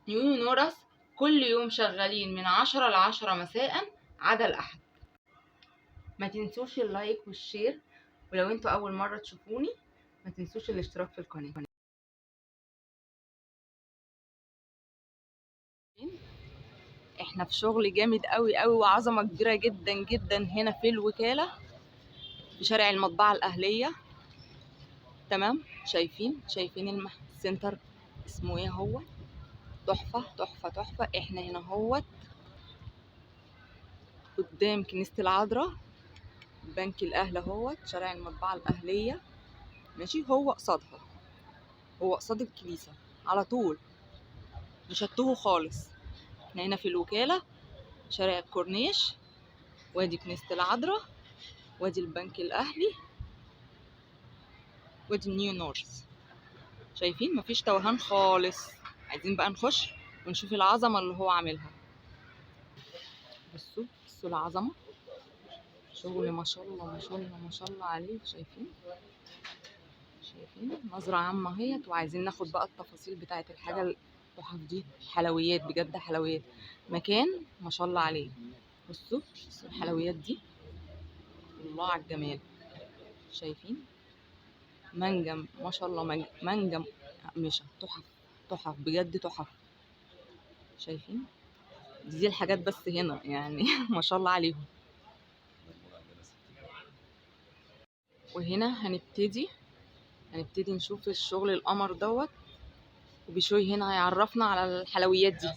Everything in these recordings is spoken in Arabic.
نيو نورس كل يوم شغالين من 10 ل10 مساء عدا الأحد. ما تنسوش اللايك والشير، ولو انتوا أول مرة تشوفوني ما تنسوش الاشتراك في القناة. احنا في شغل جامد قوي قوي وعظمة كبيرة جدا جدا هنا في الوكالة في شارع المطبعة الأهلية. تمام، شايفين السنتر اسمه ايه؟ هو تحفة تحفة تحفة. احنا هنا هوت قدام كنيسة العذراء، بنك الأهل اهوت، شارع المطبعة الأهلية ماشي. هو قصادها، هو قصاد الكنيسة على طول، مش هتوهوا خالص. احنا هنا في الوكالة، شارع الكورنيش، وادي كنيسة العذراء، وادي البنك الأهلي، وادي نيو نورث. شايفين مفيش توهان خالص. عايزين بقى نخش ونشوف العظمة اللي هو عاملها. بصوا العظمة، شغل ما شاء الله ما شاء الله ما شاء الله عليه. شايفين نظرة عامة اهيت. وعايزين ناخد بقى التفاصيل بتاعة الحاجة التحف دي. حلويات بجد، حلويات، مكان ما شاء الله عليه. بصوا الحلويات دي، الله على الجمال. شايفين منجم ما شاء الله، منجم أقمشة، تحف بجد، تحف. شايفين دي الحاجات بس هنا يعني ما شاء الله عليهم. وهنا هنبتدي نشوف الشغل القمر دوت. وبشوي هنا هيعرفنا على الحلويات دي.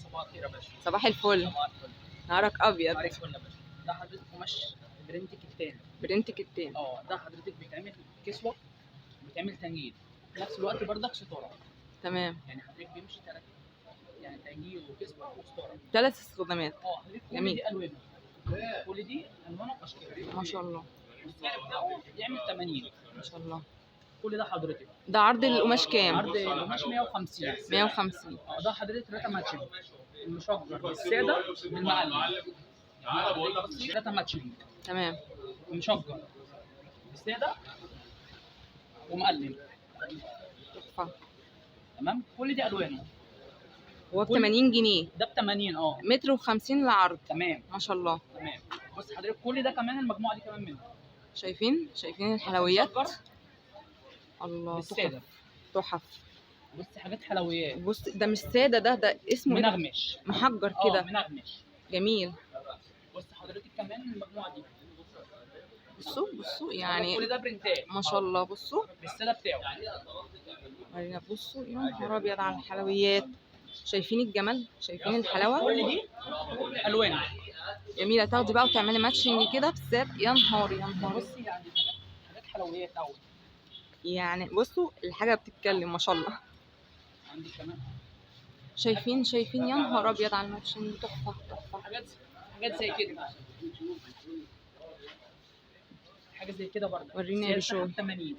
صباح الفل، نهارك ابيض. ده حضرتك قماش برنت كتان. ده حضرتك بيتعمل كسوه، بيتعمل تنجيد في نفس الوقت بردك ستاره. تمام، يعني حضرتك بيمشي ثلاث، يعني تنجيد وكسوه وستاره، 3 استخدامات. جميل. دي الوان، كل دي الوان واشكال ما شاء الله. والسعر بتاعه يعمل 80 ما شاء الله. كل ده حضرتك. ده عرض القماش كام؟ عرض القماش 150. 150. ده حضرتك 3 ماتشنج، المشجر بالساده بالمقلم. انا بقول لك 3 ماتشنج. تمام، مشجر بالساده ومقلم. تحفه. تمام، كل دي الوانه. هو ب 80 جنيه. ده ب 80 متر و50 العرض. تمام، ما شاء الله. تمام. بص حضرتك كل ده كمان المجموعه دي كمان منه. شايفين الحلويات، الله، تحف. بص حاجات حلويات. بص ده مش ساده، ده اسمه منغمش، محجر كده. منغمش، جميل. بص حضرتك كمان المجموعه دي. بصوا يعني كل ده برنتات ما شاء الله. بصوا بالساده بتاعه. بصوا يا نهار ابيض على الحلويات. شايفين الجمال، شايفين الحلاوه. كل دي الوان جميله. تاخدي بقى وتعملي ماتشنج كده بالذات. يا نهار بصي يعني حاجات حلويات قوي. يعني بصوا الحاجه بتتكلم ما شاء الله. عندي كمان شايفين يا نهار ابيض على الماتشنج. تحفه. حاجات زي كده، حاجه زي كده برضه. وريني يا بشوي. 80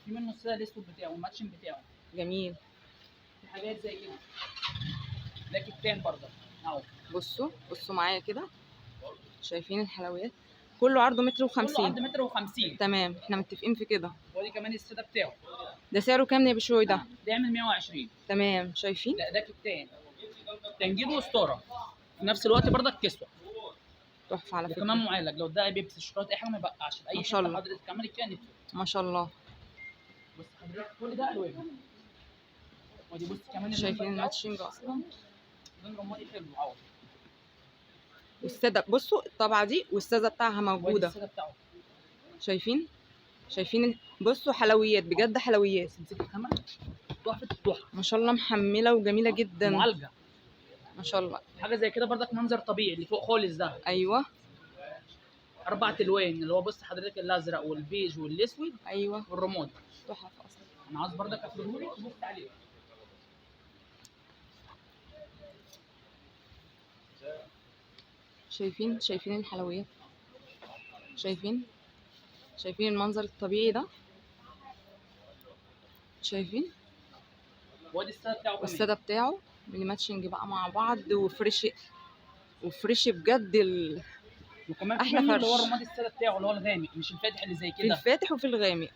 في منه الساده الاسود بتاعه والماتشنج بتاعه. جميل. في حاجات زي كده، ده كتان برضه اهو. بصوا معايا كده. شايفين الحلويات كله عرضه متر و50. كله عرض متر و50. تمام، احنا متفقين في كده. ودي كمان الساده بتاعه. ده سعره كام يا بشوي؟ ده يعمل 120. تمام. شايفين ده كتان تنجيد وستاره في نفس الوقت برضك كسوه. تحفه على فكره. وكمان معالج، لو ده بيبسي شوكولاته اي حاجه ما يبقعش اي حاجه حضرتك تعملي فيها نتفه. ما شاء الله. بص حضرتك كل ده الوان. ودي بص كمان شايفين الماتشنج اصلا. لون رمادي حلو اهو. والساده بصوا الطبعه دي والساده بتاعها موجوده. الساده بتاعه. شايفين بصوا حلويات بجد، حلويات. كمان تحفه ما شاء الله، محمله وجميله جدا. معالجه ما شاء الله. حاجه زي كده برضك منظر طبيعي اللي فوق خالص ده. ايوه 4 الوان اللي هو بص حضرتك الازرق والبيج والاسود. ايوه والرمادي. تحفه اصلا. انا عاوز برضك افرجهولك تبص عليه. شايفين الحلويات. شايفين المنظر الطبيعي ده. شايفين وادي الساده بتاعه. والساده بتاعه اللي ماتشنج بقى مع بعض. وفريش بجد. وكمان احلى اللي فرش. هو الرمادي الساده بتاعه اللي هو الغامق مش الفاتح اللي زي كده. في الفاتح وفي الغامق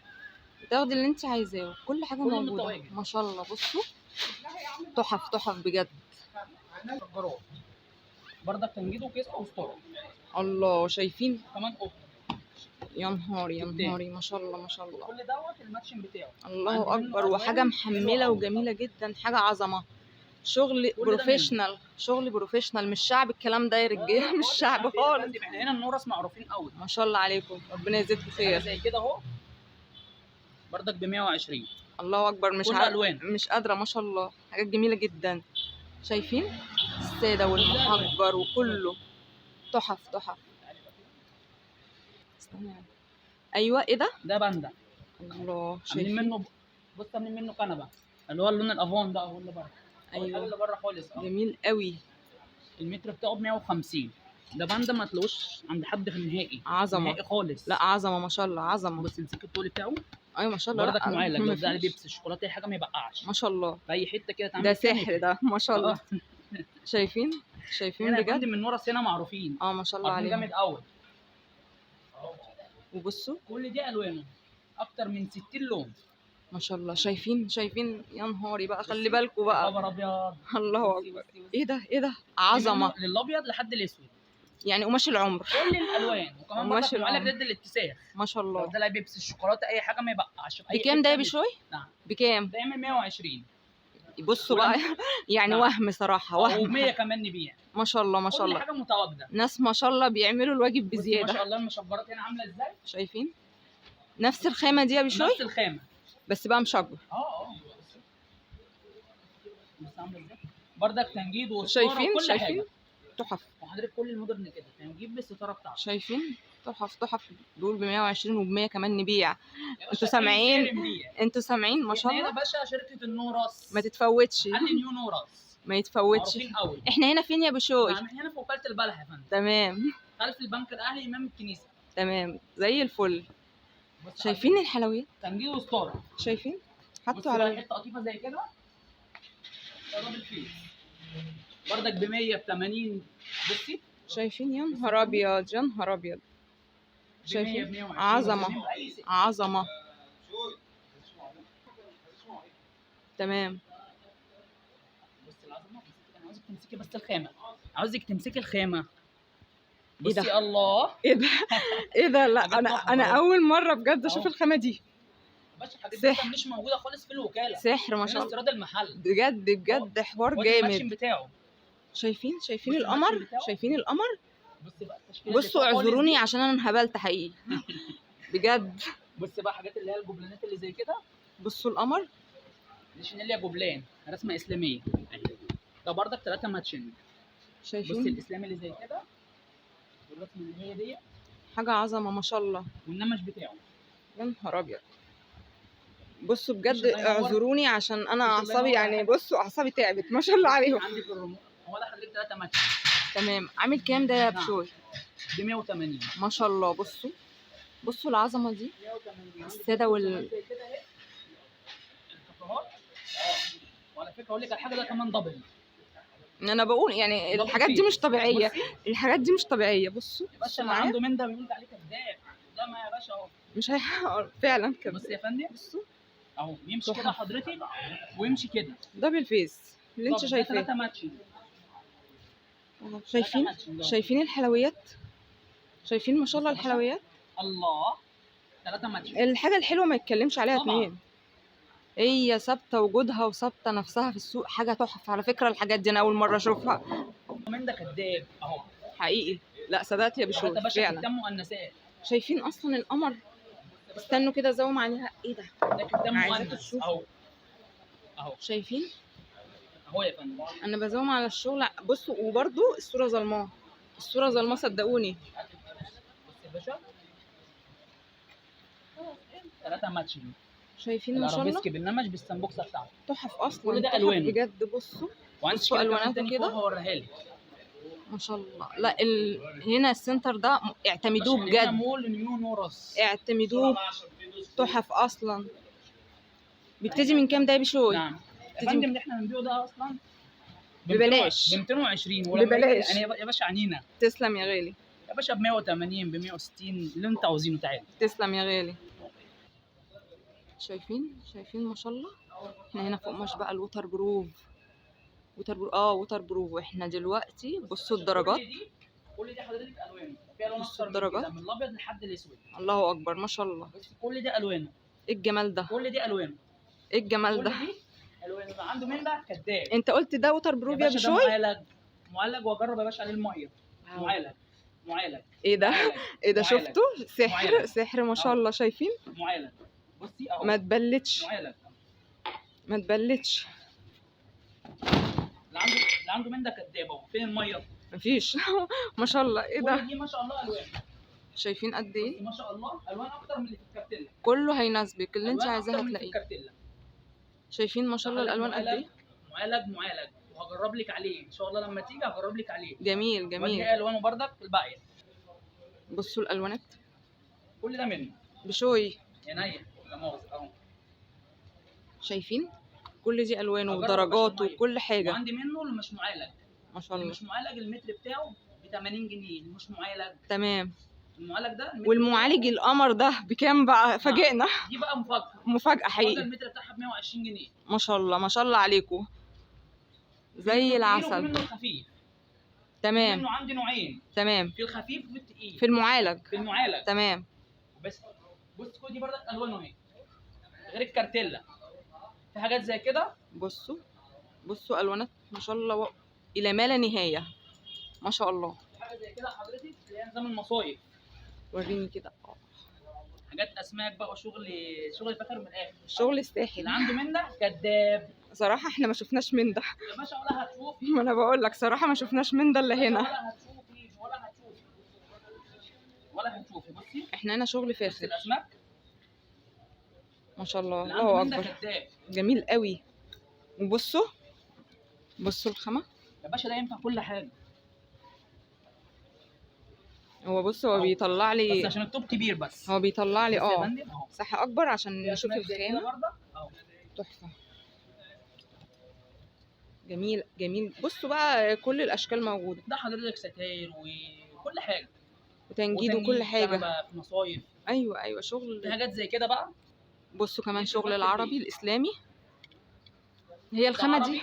تاخدي اللي انت عايزاه. كل حاجه موجوده ما شاء الله. بصوا تحف بجد. مشجرات برضك تنجيد وكيس واسطوره الله شايفين. كمان قطن. يا نهاري يا نهاري، ما شاء الله ما شاء الله. كل دوت الماتشن بتاعه. الله اكبر، وحاجه محمله وجميله جدا، حاجه عظمه. شغل بروفيشنال، شغل بروفيشنال، مش شعب الكلام ده يا رجاله، مش شعب خالص. احنا هنا النورس معروفين قوي. ما شاء الله عليكم، ربنا يجزيكم خير. زي كده اهو برضك ب 120. الله اكبر، مش ألوان. مش قادره، ما شاء الله، حاجات جميله جدا. شايفين الساده والمحجر وكله تحف تحف. استنى، ايوه ايه ده؟ ده باندا. الله عاملين منه، بص عاملين منه كنبه اللي هو اللون الافون ده اهو اللي بره. ايوه اللي بره خالص. جميل قوي. المتر بتاعه ب 150. ده باندا ما تلاقوش عند حد في النهائي. عظمه نهائي خالص. لا عظمه ما شاء الله، عظمه. بص السلك الطولي بتاعه. ايوه ما شاء الله. برضك معالج، لو ده عليه بيبسي الشوكولاته اي حاجه ما يبقعش. ما شاء الله. في اي حته كده تعمل ده سحر ده، ما شاء الله. شايفين هنا بجد من ورا هنا معروفين. ما شاء الله عليهم. جامد قوي. وبصوا كل دي الوانه اكتر من 60 لون. ما شاء الله. شايفين يا نهاري بقى، خلي بالكم بقى. خبر ابيض. الله اكبر. ايه ده عظمه. للابيض لحد الاسود، يعني قماش العمر. كل الالوان. وكمان قماش برضك معالج العمر ضد الاتساخ. ما شاء الله. ده لا بيبسي الشوكولاته اي حاجه ما يبقعش. بكام ده يا بشوي؟ نعم بكام؟ ده يعمل 120. بصوا بقى يعني وهم صراحه، وهم. و100 كمان نبيع. ما شاء الله ما شاء الله. كل حاجه متواجده. ناس ما شاء الله بيعملوا الواجب بزياده. ما شاء الله المشجرات هنا عامله ازاي؟ شايفين نفس الخامه دي يا بشوي؟ نفس الخامه بس بقى مشجر. بص عامله ازاي برضك تنجيد شايفين وكل حاجه تحف. وحضرتك كل المودرن كده تنجيد بالستاره بتاعته. شايفين تحف دول ب 120 وب100 كمان نبيع. انتوا سامعين ما شاء الله. هنا يا باشا شركه النورس ما تتفوتش. حل نيو نورس ما يتفوتش. احنا هنا فين يا بشوي؟ هنا في وكاله البلح يا فندم. تمام. خلف البنك الاهلي امام الكنيسه. تمام زي الفل. شايفين الحلويات؟ تنجيد وستاره. شايفين حطوا على حته قطيفه زي كده دبل فيس برضك ب 100 ب 80. بصي شايفين يا نهار ابيض، يا نهار ابيض. شايفين عظمه. تمام. بصي العظمه. انا عاوزك تمسكي بس الخامه، عاوزك تمسكي الخامه. ايه ده؟ بصي الله. ايه ده لا انا اول مره بجد اشوف الخامه دي. باشا الحاجات دي مش موجوده خالص في الوكاله. سحر ما شاء الله. استيراد المحل بجد حوار جامد. بتاعه. شايفين القمر؟ شايفين القمر؟ بصي بقى بصوا اعذروني عشان انا انهبلت حقيقي بجد. بصي بقى حاجات اللي هي الجبلانات اللي زي كده. بصوا القمر دي شنيليا جبلان رسمه اسلاميه. ده برضك 3 ماتشنج. شايفين بصي الاسلامي اللي زي كده والرسمه اللي هي دي حاجه عظمه ما شاء الله. والنمش بتاعه يا نهار ابيض. بصوا بجد اعذروني عشان انا اعصابي يعني، بصوا اعصابي تعبت ما شاء الله عليهم. عندي في الريموت هو ده حضرتك 3 ماتشنج. تمام. عامل كام ده يا بشوي؟ ب 180 ما شاء الله. بصوا العظمه دي. 180 الساده وعلى فكره اقول لك الحاجه ده كمان دبل. انا بقول يعني الحاجات دي مش طبيعيه، الحاجات دي مش طبيعيه. بصوا يا باشا اللي عنده من ده بيقول عليه كذاب. ده ما يا باشا اهو مش فعلا كده. بص يا فندم بصوا اهو يمشي كده حضرتك ويمشي كده دبل فيس اللي انت شايفاه. 3 ماتشنج. شايفين الحلويات؟ شايفين ما شاء الله الحلويات؟ الله 3 ماتشنج. الحاجه الحلوه ما يتكلمش عليها اتنين. هي ثابته وجودها وثابته نفسها في السوق، حاجه تحفه على فكره. الحاجات دي انا اول مره اشوفها. من ده كداب اهو حقيقي. لا صدقت يا بشوي فعلا. كتام مؤنثات. شايفين اصلا القمر؟ استنوا كده زوم عليها. ايه ده؟ ده كتام مؤنث اهو شايفين اهو يا فندم. انا بزوم على الشغل. بصوا وبرده الصوره ظلماه، صدقوني. بص يا باشا 3 ماتشنج. شايفين ما شاء الله الارابيسك بالنمش بالسمبوكسه بتاعته. تحف اصلا. كل ده الوان بجد. بصوا الواناته كده هوريها لك ما شاء الله. لا هنا السنتر ده اعتمدوه بجد. مول نيو نورس اعتمدوه تحف اصلا. بيبتدي من كام ده يا بشوي؟ نعم يا فندم اللي احنا بنبيعه ده اصلا ببلاش. ب 220 ببلاش يعني يا باشا عنينا. تسلم يا غالي. يا باشا ب 180 ب 160 اللي انت عاوزينه. تعالى. تسلم يا غالي. شايفين ما شاء الله. احنا هنا فوق مش بقى الوتر بروف. ووتر بروف. واحنا دلوقتي بصوا الدرجات. كل دي حضرتك الوانه، في الوان بصوا اكتر من الدرجات. كده، من الابيض لحد الاسود. الله اكبر ما شاء الله. بس كل دي الوانه. ايه الجمال ده؟ كل دي الوانه. ايه الجمال ده؟ كل دي الوانه. اللي عنده من ده كداب. انت قلت ده ووتر يا بروف يا باشا ده بشوي؟ معالج واجرب يا باشا عليه الميه. معالج. ايه ده؟ معالج. ايه ده؟ معالج. شفتوا؟ سحر معالج. سحر ما شاء الله. شايفين؟ معالج. بصي اهو. ما تبلتش معالج. ما تبلتش. اللي عنده من ده كداب اهو. فين الميه؟ مفيش. ما شاء الله. ايه كل ده؟ دي ما شاء الله الوان. شايفين قد ايه؟ بصي ما شاء الله الوان اكتر من اللي في الكارتيلا. كله هيناسبك اللي انت ألوان عايزاه أكتر من اللي في هتلاقيه. الكارتيلا. شايفين ما شاء الله الالوان قد ايه؟ معالج وهجرب لك عليه ان شاء الله لما تيجي هجرب لك عليه. جميل جميل. ودي الوانه بردك الباقيه. بصوا الالوانات. كل ده منه. بشوي. عينيا لا مؤاخذة اهو. شايفين؟ كل دي الوانه أجرب ودرجاته باشا المية. وكل حاجه. وعندي منه اللي مش معالج. ما شاء اللي الله. مش معالج المتر بتاعه ب 80 جنيه. اللي مش معالج. تمام. المعالج ده المتر والمعالج القمر ده بكام بقى؟ فاجئنا. دي بقى مفاجأة. مفاجأة حقيقي. المتر بتاعها ب 120 جنيه. ما شاء الله ما شاء الله عليكم. زي العسل. منه الخفيف. تمام. منه عندي نوعين. تمام. في الخفيف وفي التقيل. في المعالج. في المعالج. تمام. بس بص كل دي بردك الوانه اهي. غير الكارتيلا. في حاجات زي كده. بصوا الوانات ما شاء الله الى ما لا نهايه. ما شاء الله. حاجه زي كده حضرتك اللي هي نظام المصايف. وريني كده. حاجات اسماك بقى شغل فاكر من الاخر. شغل الساحل. اللي عنده من ده كداب. صراحه احنا ما شفناش من ده. يا باشا ولا هتشوفي. ما انا بقول لك صراحه ما شفناش من ده الا هنا. ولا هتشوفي. بصي احنا هنا شغل بصي فاخر. الاسماك. ما شاء الله. اللي الله عنده من ده اكبر. كداب. جميل قوي. وبصوا الخامه. يا باشا ده ينفع كل حاجه. هو هو بيطلع بس لي. عشان التوب كبير بس. هو بيطلع لي بصي يا فندم اهو. مساحه اكبر عشان في نشوف أسماك زي كده الخامه. برضه اهو. تحفه. جميل جميل. بصوا بقى كل الاشكال موجوده. ده حضرتك ستاير وكل حاجه. وتنجيد وكل حاجه. كنبة في مصايف. ايوه شغل. في حاجات زي كده بقى. بصوا كمان دي شغل بتبقى العربي الاسلامي. هي الخامه دي